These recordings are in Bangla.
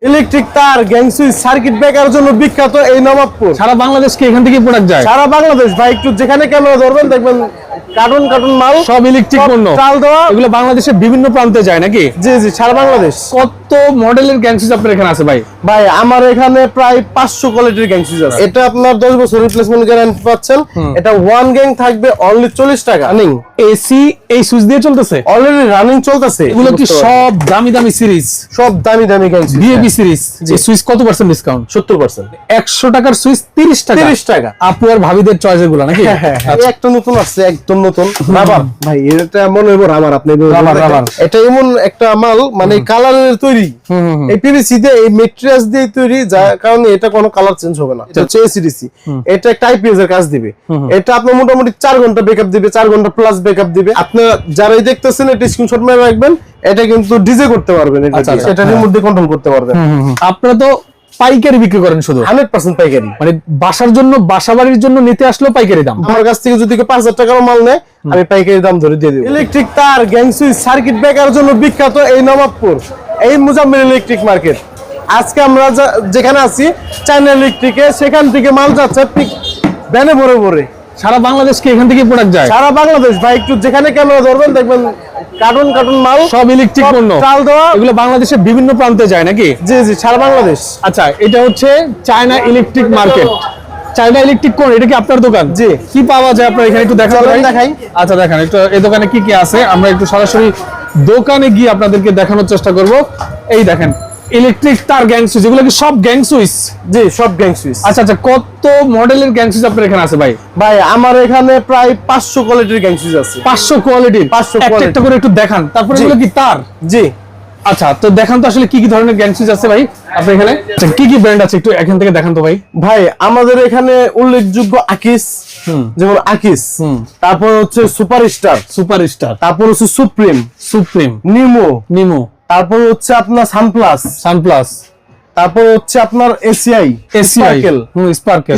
ইলেকট্রিক তার গ্যাং সুইচ সার্কিট ব্রেকারের জন্য বিখ্যাত এই নবাবপুর। সারা বাংলাদেশ কি এখান থেকে প্রোডাক্ট যায়? সারা বাংলাদেশ ভাই, একটু যেখানে ক্যামেরা ধরবেন দেখবেন কার্টুন কার্টুন মাল, সব ইলেকট্রিক পণ্য, চাল দেওয়া। এগুলো বাংলাদেশের বিভিন্ন প্রান্তে যায় নাকি? জি জি, সারা বাংলাদেশ। কত মডেলের গ্যাং সুইচ আপনার এখানে আছে ভাই? ভাই আমার এখানে প্রায় 500 কোয়ালিটির গ্যাং সুইচ আছে। এটা আপনার 10 বছর রিপ্লেসমেন্ট গ্যারান্টি পাচ্ছেন। এটা ওয়ান গ্যাং থাকবে অনলি 40 টাকা। রানিং এসি এই সুইচ দিয়ে চলতেছে? অলরেডি রানিং চলতেছে। এগুলো কি সব দামি দামি সিরিজ? সব দামি দামি গ্যাং সুইচ। বিএবি সিরিজ। এই সুইচ কত পার্সেন্ট ডিসকাউন্ট? 70%। 100 টাকার সুইচ 30 টাকা। 30 টাকা। আপু আর ভাবিদের চয়েস এগুলো নাকি? হ্যাঁ, একটা নতুন আসছে, একদম নতুন রাবার। ভাই এটা মনে হয় রাবার। আপনি রাবার। এটা এমন একটা মাল, মানে কালারের তৈরি, এই পিভিসি দিয়ে, এই ম্যাট্রিয়াস দিয়ে তৈরি, যার কারণে এটা কোনো কালার চেঞ্জ হবে না। এটা হচ্ছে এসিডিসি। এটা একটা আইপিএস এর কাজ দিবে। এটা আপনার মোটামুটি 4 ঘন্টা ব্যাকআপ দিবে, 4 ঘন্টা প্লাস ব্যাকআপ দিবে। আপনারা যারাই দেখতেছেন এটা স্ক্রিনশট মেরে রাখবেন। এটা কিন্তু ডিজে করতে পারবেন, এটা রিমোট দিয়ে কন্ট্রোল করতে পারবেন। আপনারা তো পাইকারি বিক্রি করেন শুধু? 100% পাইকারি। মানে বাসার জন্য, বাসা বাড়ির জন্য নিতে আসলেও পাইকারি দাম? আমার কাছ থেকে যদি 5000 টাকার মাল নেয়, আমি পাইকারি দাম ধরে দিয়ে দেব। ইলেকট্রিক তার গ্যাং সুইচ সার্কিট ব্রেকারের জন্য বিখ্যাত এই নবাবপুর, এই মুজাম্মিল ইলেকট্রিক মার্কেট। আজকে আমরা যেখানে আছি চায়না ইলেকট্রিকে, সেখান থেকে মাল যাচ্ছে ভ্যানে ভরে ভরে। সারা বাংলাদেশ কি এখান থেকে প্রোডাক্ট যায়? সারা বাংলাদেশ ভাই, একটু যেখানে ক্যামেরা ধরবেন দেখবেন কার্টুন কার্টুন মাল, সব ইলেকট্রিক পণ্য, চাল দেওয়া। এগুলো বাংলাদেশের বিভিন্ন প্রান্তে যায় নাকি? জি জি, সারা বাংলাদেশ। আচ্ছা, এটা হচ্ছে China electric market. China electric কোন, এটা কি আপনার দোকান? জি। কি পাওয়া যায় আপনার এখানে একটু দেখাই। আচ্ছা দেখান একটু, এই দোকানে কি কি আছে আমরা একটু সরাসরি দোকানে গিয়ে আপনাদেরকে দেখানোর চেষ্টা করব। এই দেখেন ইলেকট্রিক তার গ্যাং সুইচ, এগুলো কি সব গ্যাং সুইচ? জি, সব গ্যাং সুইচ। আচ্ছা আচ্ছা, কত মডেলের গ্যাং সুইচ আপনার এখানে আছে ভাই? ভাই আমার এখানে প্রায় 500 কোয়ালিটির গ্যাং সুইচ আছে। 500 কোয়ালিটির? 500 একটা একটা করে একটু দেখান, তারপরে এগুলো কি তার? জি। আচ্ছা, তো দেখান তো আসলে কি কি ধরনের গ্যাং সুইচ আছে ভাই আপনার এখানে? আচ্ছা, কি কি ব্র্যান্ড আছে একটু এখান থেকে দেখান তো ভাই। ভাই আমাদের এখানে উল্লেখযোগ্য আকিস, যেমন আকিস, তারপর হচ্ছে সুপারস্টার, তারপর হচ্ছে সুপ্রিম, নিমো, তারপর হচ্ছে আপনার সানপ্লাস, তারপর হচ্ছে আপনার এসিআই,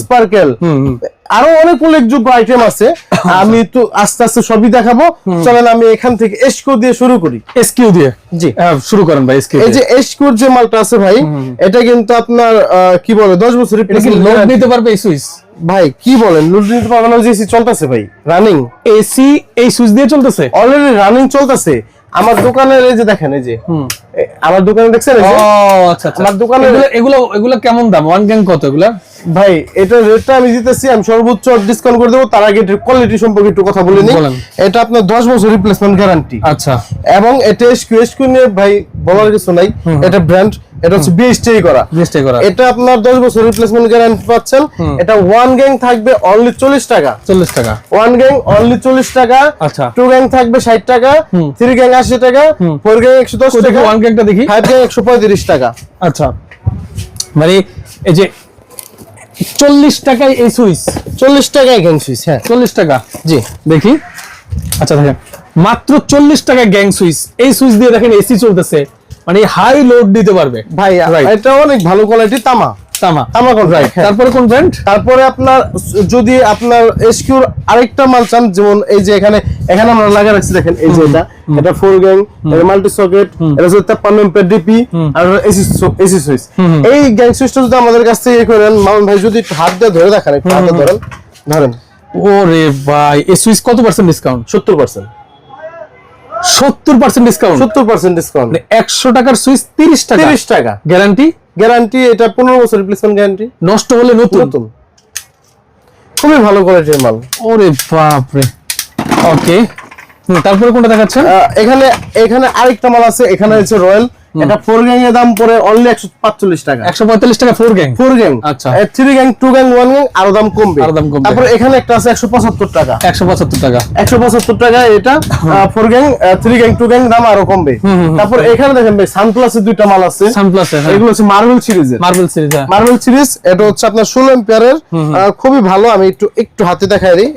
স্পার্কেল, আরো অনেক উল্লেখযোগ্য আইটেম আছে। আমি তো আস্তে আস্তে সবই দেখাবো। চলেন আমি এখান থেকে এসকিউ দিয়ে শুরু করি। এসকিউ দিয়ে? জি, শুরু করেন ভাই। এসকিউ, এই যে এসকিউর যে মালটা আছে ভাই, এটা কিন্তু আপনার কি বলে 10 বছর লোড নিতে পারবে এই সুইচ? ভাই কি বলেন, লোড নিতে পারবে না? এসি চলতেছে ভাই, রানিং এসি এই সুইচ দিয়ে চলতেছে? অলরেডি রানিং চলতেছে। আমার দোকানের এই যে দেখেন, এই যে আমার দোকানে দেখছেন, এই যে আচ্ছা আচ্ছা, আমার দোকানে এগুলো কেমন দাম? ওয়ান গ্যাং কত এগুলা ভাই? এটা রেটটা আমি দিতেছি, আমি সর্বোচ্চ ডিসকাউন্ট করে দেবো। তার আগে এটার কোয়ালিটি সম্পর্কে একটু কথা বলে নিই। এটা আপনার 10 বছর রিপ্লেসমেন্ট গ্যারান্টি। আচ্ছা, এবং এটা এসকিউ নিয়ে ভাই বলার কিছু নাই। এটা ব্র্যান্ড, এটা হচ্ছে বিএসটি করা। এটা আপনার 10 বছর রিপ্লেসমেন্ট গ্যারান্টি পাচ্ছেন। এটা ওয়ান গ্যাং থাকবে অনলি 40 টাকা। 40 টাকা ওয়ান গ্যাং অনলি 40 টাকা। আচ্ছা, টু গ্যাং থাকবে 60 টাকা, 3 গ্যাং 80 টাকা, 4 গ্যাং 110 টাকা, ওয়ান গ্যাংটা দেখি, 5 গ্যাং 135 টাকা। আচ্ছা, মানে এই যে 40 টাকায় এই সুইচ? 40 টাকায় গ্যাং সুইচ। হ্যাঁ, 40 টাকা। জি, দেখি। আচ্ছা দেখেন, মাত্র 40 টাকা গ্যাং সুইচ। এই সুইচ দিয়ে দেখেন এসি চলতেছে, মানে হাই লোড দিতে পারবে ভাই। এটা অনেক ভালো কোয়ালিটি, তামা। তারপরে কোন ব্র্যান্ড? তারপরে আপনার যদি আপনার এসকিউর আরেকটা মাল চান, যেমন এই যে এখানে আমরা লাগা রাখছি দেখেন, এই যে এটা 4 গ্যাং, এটা মাল্টি সকেট, এটা হচ্ছে 53 এম্পিয়ার ডিপি, আর এসি সুইচ। এই গ্যাং সুইচটা যদি আমাদের কাছ থেকে করেন, মামুন ভাই যদি একটু হাত দিয়ে ধরে দেখান, একটু হাতে ধরেন। ওরে ভাই, এই সুইচ কত পার্সেন্ট ডিসকাউন্ট? 70%। 70% ডিসকাউন্ট? 70% ডিসকাউন্ট। 100 টাকার সুইচ 30 টাকা। 30 টাকা গ্যারান্টি। এটা 15 বছর রিপ্লেসমেন্ট গ্যারান্টি। নষ্ট হলে নতুন। খুবই ভালো কোয়ালিটির মাল। ওরে বাপ রে। ওকে, তারপরে কোনটা দেখাচ্ছেন? এখানে আরেকটা মাল আছে। এখানে হচ্ছে রয়্যাল, এটা 4 গ্যাং এর দাম পড়ে অনলি 145 টাকা। 145 টাকা 4 গ্যাং? আচ্ছা, 3 গ্যাং, 2 গ্যাং, 1 গ্যাং আরো দাম কমবে। তারপর এখানে একটা আছে 175 টাকা। 175 টাকা এটা 4 গ্যাং, 3 গ্যাং, 2 গ্যাং দাম আরো কমবে। তারপর এখানে দেখেন ভাই, সানপ্লাসের দুইটা মাল আছে। এগুলো হচ্ছে মার্বেল সিরিজ। এটা হচ্ছে আপনার 16 এম্পিয়ারের, খুবই ভালো। আমি একটু হাতে দেখাই দিই।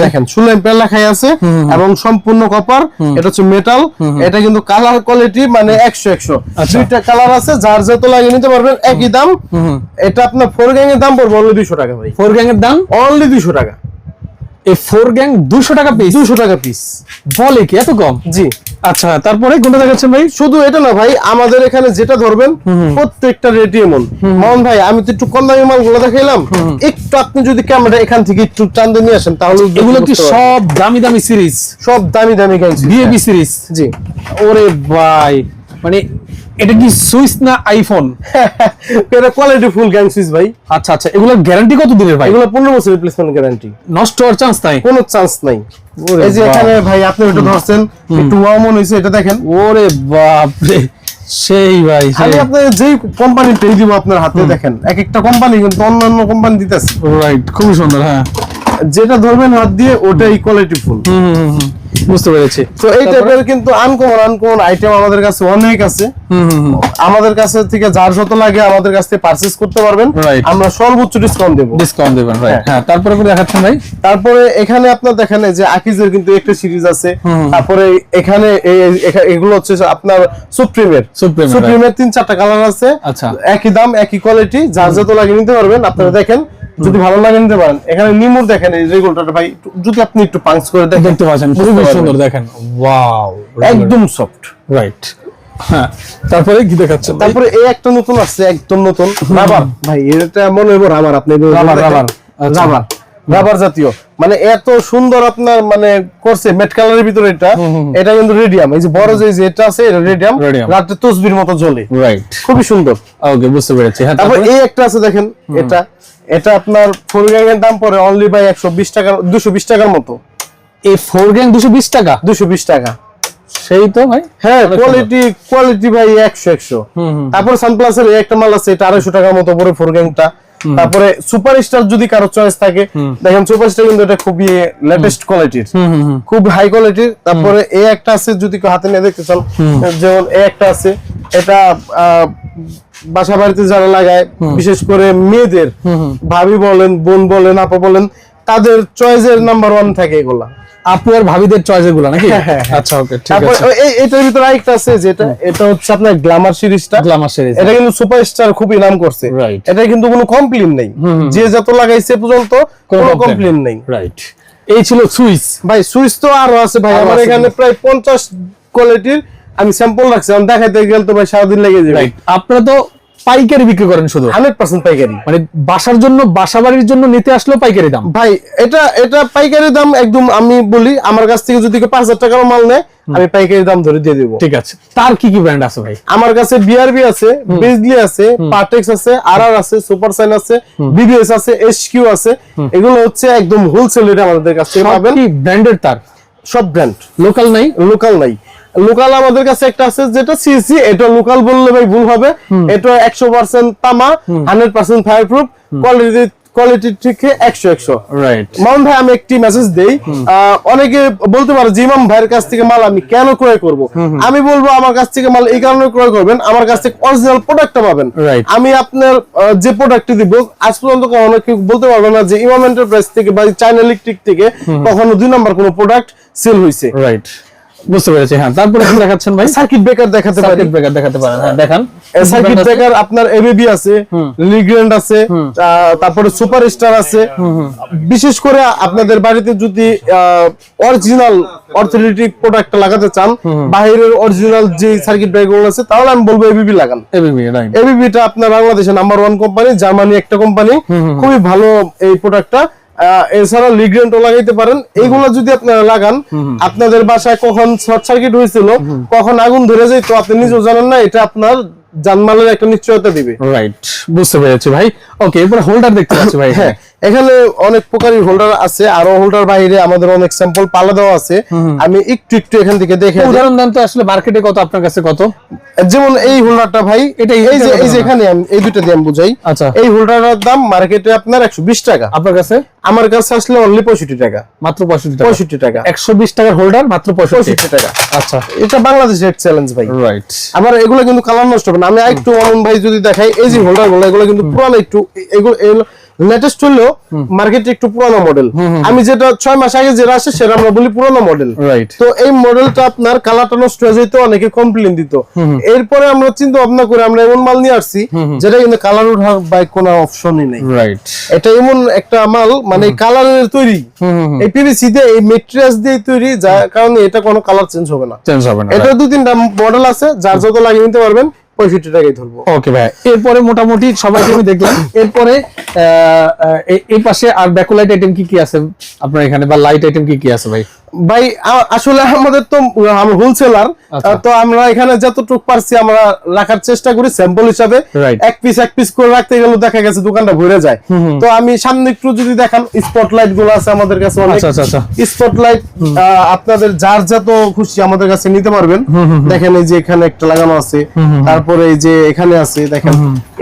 দেখেন 16 এম্পিয়ার লেখাই আছে এবং সম্পূর্ণ কপার। এটা হচ্ছে মেটাল। এটা কিন্তু কালার কোয়ালিটি মানে 100। দুইটা কালার আছে, যার যত লাগিয়ে নিতে পারবেন, একই দাম। এটা আপনার 4 গ্যাং এর দাম পড়বে অনলি 200 টাকা ভাই। 4 গ্যাং এর দাম অনলি 200 টাকা। এই 4 গ্যাং 200 টাকা পিস? 200 টাকা পিস। বলে কি এত কম? জি। আচ্ছা, তারপরে কোনটা দেখাচ্ছেন ভাই? শুধু এটা না ভাই, আমাদের এখানে যেটা ধরবেন প্রত্যেকটা রেট এমন। মোহন ভাই আমি তো একটু কম দামি মালগুলো দেখাইলাম, একটু আপনি যদি ক্যামেরা এখান থেকে একটু টান দিয়ে নিয়ে আসেন তাহলে এগুলো কি সব দামি দামি সিরিজ? সব দামি দামি গ্যাংস বিএবি সিরিজ। জি। ওরে ভাই, মানে এটা কি সুইস না আইফোন? এটা কোয়ালিটি ফুল গ্যাংসিস ভাই। আচ্ছা আচ্ছা, এগুলোর গ্যারান্টি কত দিনের ভাই? এগুলো 15 বছর রিপ্লেসমেন্ট গ্যারান্টি, নষ্ট হওয়ার চান্স নাই? কোনো চান্স নাই। এই যে এখানে ভাই আপনি এটা ধরছেন, একটু ওয়ামন হইছে, এটা দেখেন। ওরে বাপ রে, সেই ভাই আমি আপনার যেই কোম্পানি পেয়ে দিব আপনার হাতে, দেখেন এক একটা কোম্পানি কিন্তু অন্যান্য কোম্পানি দিতেছে। রাইট, খুবই সুন্দর। হ্যাঁ, যেটা ধরবেন হাত দিয়ে ওটাই কোয়ালিটি ফুল। বুঝতে পেরেছি। তো এই টাইপের কিন্তু আনকমন আইটেম আমাদের কাছে অনেক আছে। আমাদের কাছে থেকে যার যত লাগে আমাদের কাছ থেকে পারচেজ করতে পারবেন, আমরা সর্বোচ্চ ডিসকাউন্ট দেব। ডিসকাউন্ট দেবেন, রাইট। হ্যাঁ, তারপরে কি দেখাচ্ছেন ভাই? তারপরে এখানে আপনার দেখেন যে আকিজের কিন্তু একটা সিরিজ আছে। তারপরে এখানে এগুলো হচ্ছে আপনার সুপ্রিমের 3-4টা কালার আছে। আচ্ছা, একই দাম একই কোয়ালিটি, যার যত লাগে নিতে পারবেন। আপনারা দেখেন, যদি ভালো লাগে নিতে পারেন। এখানে নিমুর দেখেন, এই রেগুলেটর ভাই যদি আপনি একটু পাঞ্চ করে দেখতে পাচ্ছেন, খুবই সুন্দর। দেখেন, ওয়াও, একদম সফট। রাইট। হ্যাঁ, তারপরে কি দেখাচ্ছেন? তারপরে এই একটা নতুন আসছে, একদম নতুন রাবার ভাই। এটা মনে হয় রাবার, আপনি রাবার জাতীয়, মানে এত সুন্দর আপনার মানে করছে ম্যাট কালারের ভিতরে। এটা কিন্তু রেডিয়াম, এই যে বড় যে এটা আছে এটা রেডিয়াম, রাতে তসবির মতো জ্বলে। রাইট, খুবই সুন্দর। ওকে, বুঝতে পেরেছি। হ্যাঁ, তারপর এই একটা আছে দেখেন, এটা আপনার 4 গ্যাং এর দাম পড়ে অনলি বাই 120 টাকা, 220 টাকার মতো। এই 4 গ্যাং 220 টাকা? 220 টাকা, সেই তো ভাই। হ্যাঁ, কোয়ালিটি ভাই 100। তারপর সানপ্লাসের একটা মাল আছে, এটা 250 টাকার মতো পড়ে 4 গ্যাংটা। তারপরে সুপারস্টার যদি কারো চয়েস থাকে, দেখেন সুপারস্টার কিন্তু এটা খুবই লেটেস্ট কোয়ালিটির, খুব হাই কোয়ালিটির। তারপরে এই একটা আছে, যদি কেউ হাতে নিয়ে দেখতে চান, যেমন এই একটা আছে, এটা বাসা বাড়িতে যারা লাগায়, বিশেষ করে মেয়েদের, ভাবি বলেন, বোন বলেন, আপা বলেন, তাদের চয়েসের নাম্বার 1 থাকে এগুলা। আপু আর ভাবিদের চয়েসের গুলো নাকি? আচ্ছা, ওকে, ঠিক আছে। তারপর এটার ভিতরে আরেকটা আছে, যেটা এটা হচ্ছে আপনার গ্ল্যামার সিরিজটা। গ্ল্যামার সিরিজ, এটা কিন্তু সুপারস্টার খুবই নাম করছে। এটা কিন্তু কোনো কমপ্লেইন নাই, যে যত লাগাইছে পর্যন্ত কোনো কমপ্লেইন নাই। রাইট। এই ছিল সুইস ভাই। সুইস তো আরো আছে ভাই, আমার এখানে প্রায় 50 কোয়ালিটির আমি স্যাম্পল রাখছি, আমি দেখাইতে গেলে তো ভাই সারাদিন লেগে যাবে। আপনারা তো পাইকারি বিক্রি করেন শুধু? 100% পাইকারি, মানে বাসার জন্য, বাসা বাড়ির জন্য নিতে আসলেও পাইকারি দাম ভাই। এটা পাইকারি দাম একদম। আমি বলি, আমার কাছ থেকে যদি 5000 টাকার মাল নেয়, আমি পাইকারি দাম ধরে দিয়ে দেবো। ঠিক আছে। তার কি কি ব্র্যান্ড আছে ভাই? আমার কাছে বিআরবি আছে, বেজলি আছে, পার্টেক্স আছে, আরআর আছে, সুপারসাইন আছে, বিবিএস আছে, এসকিউ আছে। এগুলো হচ্ছে একদম হোলসেল রেটে আমাদের কাছে পাবেন। কি ব্র্যান্ডের তার? সব ব্র্যান্ড, লোকাল নাই? লোকাল নাই। লোকাল আমাদের কাছে একটা আছে যেটা সিসি, এটা লোকাল বললে ভাই ভুল হবে। এটা 100% তামা, 100% ফায়ারপ্রুফ, কোয়ালিটি ঠিক 100। রাইট। মামুন ভাই, আমি একটি মেসেজ দেই, অনেকে বলতে পারে যে ইমাম ভাইয়ের কাছ থেকে মাল আমি কেন ক্রয় করব? আমি বলবো, আমার কাছ থেকে মাল এই কারণে ক্রয় করবেন, আমার কাছ থেকে অরিজিনাল প্রোডাক্টটা পাবেন। আমি আপনার যে প্রোডাক্টটি দিব, আজ পর্যন্ত কখনো কেউ বলতে পারবে না যে ইমাম এন্টারপ্রাইজ থেকে বা চায়না ইলেকট্রিক থেকে কখনো 2 নাম্বার কোনো প্রোডাক্ট সেল হইছে। রাইট, বুঝতে পেরেছি। হ্যাঁ, তারপরে কি দেখাচ্ছেন ভাই? সার্কিট ব্রেকার দেখাতে পারি। সার্কিট ব্রেকার দেখাতে পারেন? হ্যাঁ, দেখান। সার্কিট ব্রেকার আপনার এবিবি আছে, লিগ্র্যান্ড আছে, তারপরে সুপারস্টার আছে। বিশেষ করে আপনাদের বাড়িতে যদি অরিজিনাল অর্থোপেডিক প্রোডাক্ট লাগাতে চান, বাইরের অরিজিনাল যে সার্কিট ব্রেকার আছে, তাহলে আমি বলবো এবিবি লাগান। এবিবিটা আপনার বাংলাদেশের নাম্বার 1 কোম্পানি, জার্মানি একটা কোম্পানি, খুবই ভালো এই প্রোডাক্টটা। এছাড়া লিগ্রেন্টও লাগাইতে পারেন। এইগুলো যদি আপনারা লাগান, আপনাদের বাসায় কখন শর্ট সার্কিট হয়েছিল, কখন আগুন ধরে যায়, তো আপনি নিজেও জানেন না, এটা আপনার জানমালের একটা নিশ্চয়তা দিবে। রাইট, বুঝতে পেরেছি ভাই। ওকে, এরপর হোল্ডার দেখতে পাচ্ছি ভাই। হ্যাঁ, এখানে অনেক প্রকারের হোল্ডার আছে, আরো হোল্ডার বাইরে আমাদের অনেক স্যাম্পল পালা দেওয়া আছে। আমি একটু এখান থেকে দেখে উদাহরণ দেন তো, আসলে মার্কেটে কত, আপনার কাছে কত? যেমন এই হোল্ডারটা ভাই, এটা এই যে এখানে এই দুটো দিয়ে আমি বুঝাই। আচ্ছা, এই হোল্ডারের দাম মার্কেটে আপনার 120 টাকা। আপনার কাছে? আমার কাছে আসলে অনলি 65 টাকা। মাত্র 65 টাকা। 120 টাকার হোল্ডার মাত্র 65 টাকা। আচ্ছা, এটা বাংলাদেশের চ্যালেঞ্জ ভাই। রাইট। আমার এগুলো কিন্তু কালার নষ্ট হবে না। আমি একটু অমন ভাই যদি দেখাই, এই যে হোল্ডার গুলো, এগুলো কিন্তু পুরানো, একটু এগুলো লেটেস্ট হলেও মার্কেটে একটু পুরনো মডেল। আমি যেটা 6 মাস আগে যেটা আসে সেটা আমরা বলি পুরনো মডেল। রাইট। তো এই মডেলটা আপনার কালারটা নষ্ট হয়ে যেত, অনেকে কমপ্লেইন দিত। এরপরে আমরা চিন্তা ভাবনা করে আমরা এমন মাল নিয়ে আসছি যেটা কিন্তু কালার ওঠার বাই কোনো অপশনই নেই। রাইট। এটা এমন একটা মাল মানে কালারের তৈরি, এই পিভিসি দিয়ে এই ম্যাটেরিয়ালস দিয়ে তৈরি, যার কারণে এটা কোনো কালার চেঞ্জ হবে না। এটা 2-3টা মডেল আছে, যার যত লাগিয়ে নিতে পারবেন 65 টাকাই ধরবো। ওকে ভাই, এরপরে মোটামুটি সবাইকে আমি দেখলাম। এরপরে এই পাশে আর ব্যাকলাইট আইটেম কি কি আছে আপনার এখানে, বা লাইট আইটেম কি কি আছে ভাই? ভাই আসলে আমাদের তো হোলসেলার, তো আমরা এখানে যতটুকু পারছি আমরা রাখার চেষ্টা করি স্যাম্পল হিসাবে। এক পিস করে রাখতে গেলে দেখা গেছে দোকানটা ভরে যায়। তো আমি সামনে একটু যদি দেখান, স্পটলাইট গুলো আছে আমাদের কাছে অনেক। স্পটলাইট আপনাদের যার যত খুশি আমাদের কাছে নিতে পারবেন। দেখেন এই যে এখানে একটা লাগানো আছে, তারপরে এই যে এখানে আছে দেখেন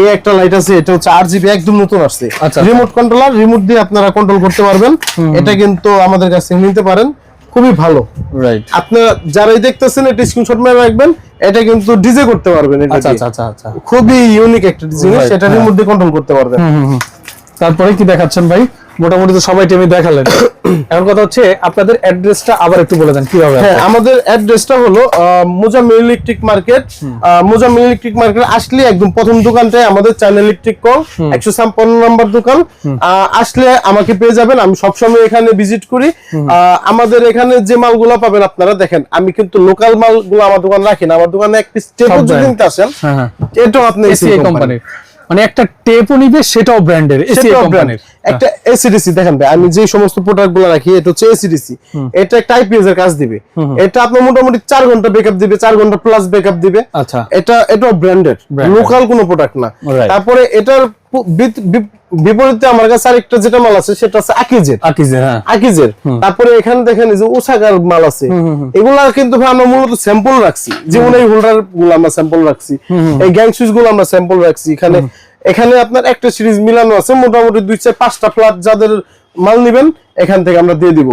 এই একটা লাইট আছে, এটা হচ্ছে RGB একদম নতুন আসছে, রিমোট কন্ট্রোলার, রিমোট দিয়ে আপনারা কন্ট্রোল করতে পারবেন। এটা কিন্তু আমাদের কাছে নিতে পারেন, খুবই ভালো। রাইট। আপনারা যারাই দেখতেছেন এটা স্ক্রিনশট মেরে রাখবেন, এটা কিন্তু ডিজে করতে পারবেন। এটা আচ্ছা খুবই ইউনিক একটা জিনিস, সেটা রিমোট দিয়ে কন্ট্রোল করতে পারবেন। তারপরে কি দেখাচ্ছেন ভাই? মোটামুটি তো সবাই টেমে দেখালেন, এখন কথা হচ্ছে আপনাদের অ্যাড্রেসটা আবার একটু বলে দেন কিভাবে। হ্যাঁ, আমাদের অ্যাড্রেসটা হলো Mozammel electric market. Mozammel electric market আসলে একদম প্রথম দোকানটাই আমাদের চায়না ইলেকট্রিক কল 156 নম্বর দোকান। আসলে আমাকে পেয়ে যাবেন, আমি সবসময় এখানে ভিজিট করি। আমাদের এখানে যে মালগুলো পাবেন আপনারা দেখেন, আমি কিন্তু লোকাল মালগুলো আমার দোকান রাখি না, আমার দোকানে এক পিস টেপও যদি নিতে আসেন এটাও আপনি এসিআই কোম্পানির, মানে একটা টেপও নিবে সেটাও ব্র্যান্ডের, এসিআই কোম্পানির একটা এসিডিসি। দেখেন ভাই, আমি যে সমস্ত প্রোডাক্টগুলো রাখি এটা হচ্ছে এসিডিসি, এটা একটা আইপিএস এর কাজ দিবে। এটা আপনার মোটামুটি 4 ঘন্টা ব্যাকআপ দিবে, 4 ঘন্টা প্লাস ব্যাকআপ দিবে। আচ্ছা, এটাও ব্র্যান্ডেড, লোকাল কোনো প্রোডাক্ট না। তারপরে এটার বিপরীতে আমার কাছে আরেকটা যেটা মাল আছে সেটা আছে আকিজের। তারপরে এখানে দেখেন যে ওসাকার মাল আছে, এগুলা কিন্তু আমরা মূলত স্যাম্পল রাখছি। যেমন এই হোল্ডার গুলো আমরা স্যাম্পল রাখছি, এই গ্যাং সুইচ গুলো আমরা স্যাম্পল রাখছি। এখানে আপনার একটা সিরিজ মিলানো আছে, মোটামুটি 2-5টা ফ্ল্যাট যাদের মাল নিবেন এখান থেকে আমরা দিয়ে দিব।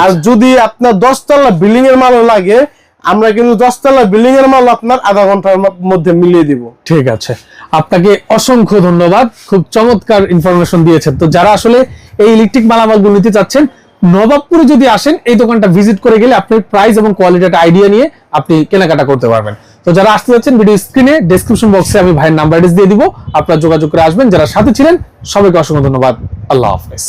আর যদি আপনার 10 তলা বিল্ডিং এর মাল লাগে, আমরা কিন্তু 10 তলা বিল্ডিং এর মাল আপনার আধা ঘন্টার মধ্যে মিলিয়ে দিব। ঠিক আছে, আপনাকে অসংখ্য ধন্যবাদ, খুব চমৎকার ইনফরমেশন দিয়েছেন। তো যারা আসলে এই ইলেকট্রিক মালামালগুলো নিতে চাচ্ছেন, নবাবপুরে যদি আসেন এই দোকানটা ভিজিট করে গেলে আপনি প্রাইস এবং কোয়ালিটির আইডিয়া নিয়ে আপনি কেনাকাটা করতে পারবেন। তো যারা আসতে যাচ্ছেন, ভিডিও স্ক্রিনে ডেসক্রিপশন বক্সে আমি ভাইয়ের নাম্বার দিয়ে দিব, আপনারা যোগাযোগ করে আসবেন। যারা সাথে ছিলেন সবাইকে অসংখ্য ধন্যবাদ। আল্লাহ হাফেজ।